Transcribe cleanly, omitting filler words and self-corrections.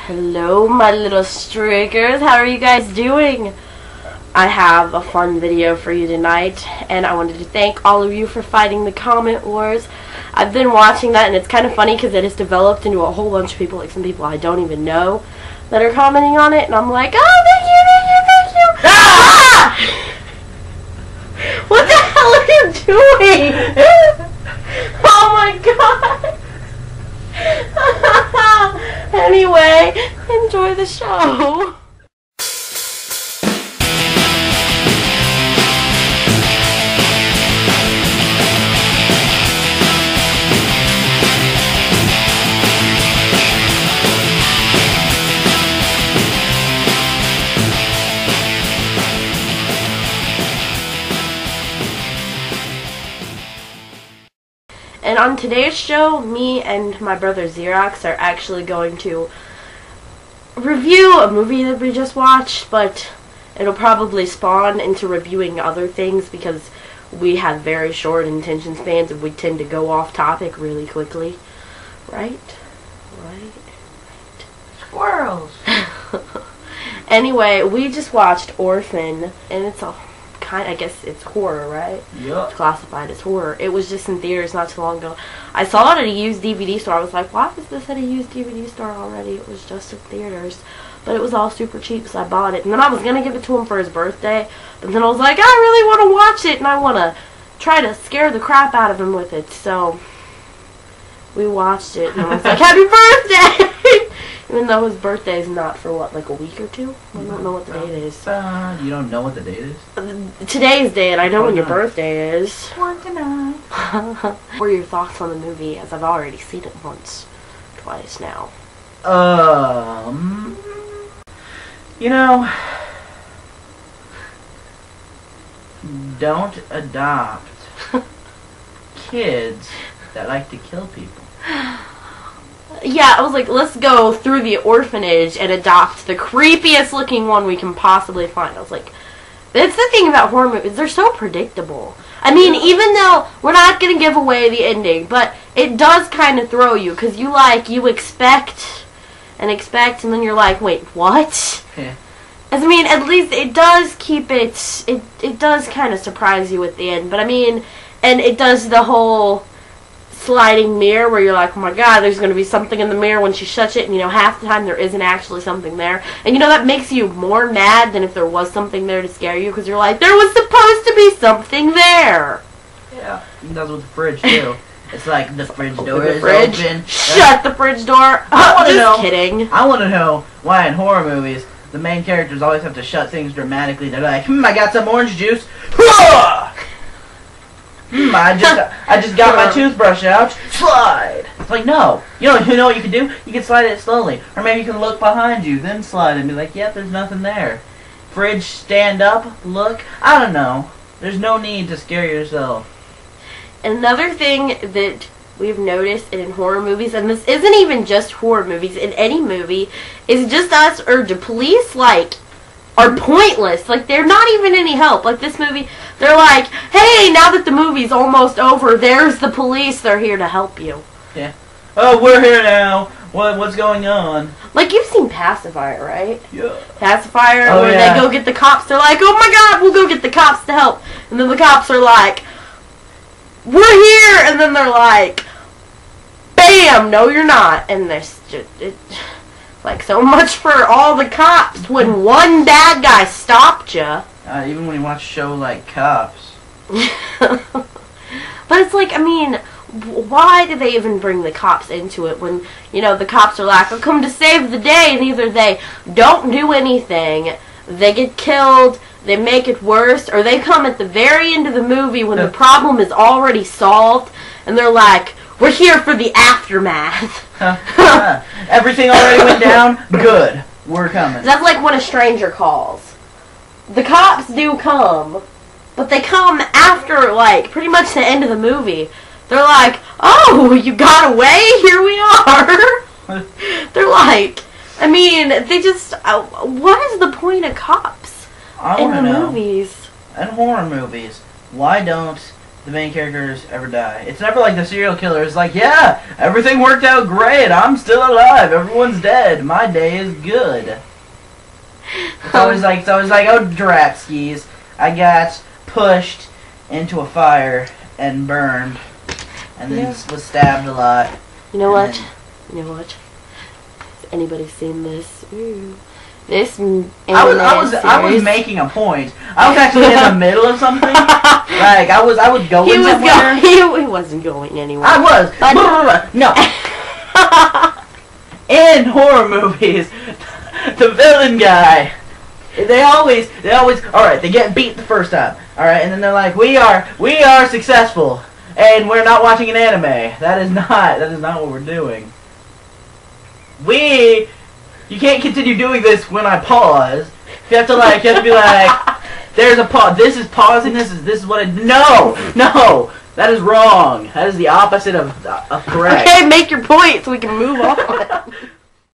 Hello my little strickers, how are you guys doing? I have a fun video for you tonight, and I wanted to thank all of you for fighting the comment wars. I've been watching that, and it's kind of funny because it has developed into a whole bunch of people, like some people I don't even know, that are commenting on it, and I'm like, oh, thank you, thank you, thank you. Ah! What the hell are you doing? Oh my god. Anyway, enjoy the show. And on today's show, me and my brother Zerox are actually going to review a movie that we just watched, but it'll probably spawn into reviewing other things because we have very short attention spans and we tend to go off topic really quickly. Right? Squirrels! Anyway, we just watched Orphan, and it's a I guess it's horror, right? Yep. It's classified as horror. It was just in theaters not too long ago. I saw it at a used DVD store. I was like, why is this at a used DVD store already? It was just in theaters. But it was all super cheap, so I bought it. And then I was going to give it to him for his birthday. But then I was like, I really want to watch it, and I want to try to scare the crap out of him with it. So we watched it, and I was like, happy birthday! Even though his birthday is not for, what, like a week or two? I don't know what the date is. You don't know what the date is? Today's date, I know when your birthday is. One tonight. What are your thoughts on the movie, as I've already seen it twice now? You know, don't adopt kids that like to kill people. Yeah, I was like, let's go through the orphanage and adopt the creepiest looking one we can possibly find. I was like, that's the thing about horror movies, they're so predictable. I mean, even though we're not going to give away the ending, but it does kind of throw you, because you expect, and then you're like, wait, what? Yeah. I mean, at least it does keep it does kind of surprise you at the end, but I mean, and it does the whole sliding mirror where you're like, oh my god, there's going to be something in the mirror when she shuts it, and you know, half the time there isn't actually something there. And you know, that makes you more mad than if there was something there to scare you, because you're like, there was supposed to be something there. Yeah, that's with the fridge too. It's like the fridge door is open. Shut the fridge door. Just kidding. I want to know why in horror movies the main characters always have to shut things dramatically. They're like, I got some orange juice. I just got my toothbrush out. Slide. It's like, no. You know what you can do? You can slide it slowly. Or maybe you can look behind you, then slide and be like, yep, there's nothing there. Fridge, stand up, look. I don't know. There's no need to scare yourself. Another thing that we've noticed in horror movies, and this isn't even just horror movies, in any movie, is just us or the police, are pointless. Like, they're not even any help. Like, this movie, they're like, hey, now that the movie's almost over, there's the police. They're here to help you. Yeah. Oh, we're here now. What's going on? Like, you've seen Pacifier, right? Yeah. Pacifier, where they go get the cops. They're like, oh my god, we'll go get the cops to help. And then the cops are like, we're here. And then they're like, bam, no you're not. And there's just... like, so much for all the cops when one bad guy stopped you. Even when you watch a show like Cops. But it's like, I mean, why do they even bring the cops into it when, you know, the cops are like, I've come to save the day, and either they don't do anything, they get killed, they make it worse, or they come at the very end of the movie when the problem is already solved, and they're like, we're here for the aftermath. Everything already went down? Good. We're coming. That's like when a stranger calls. The cops do come, but they come after, like, pretty much the end of the movie. They're like, oh, you got away? Here we are. They're like, I mean, they just, what is the point of cops in the movies? In horror movies, why don't the main characters ever die. It's never like the serial killer is like, yeah, everything worked out great. I'm still alive. Everyone's dead. My day is good. It's always like, oh, Dratskis, I got pushed into a fire and burned, and then was stabbed a lot. You know what? You know what? Has anybody seen this? Ooh. This I was making a point. I was actually in the middle of something. Like I was going somewhere. He wasn't going anywhere. I was. No. In horror movies, the villain guy, they always. All right, they get beat the first time. All right, and then they're like, we are successful, and we're not watching an anime. That is not what we're doing. You can't continue doing this when I pause. You have to be like, there's a pause. This is pausing. This is what it. No, that is wrong. That is the opposite of correct. Okay, make your point so we can move on.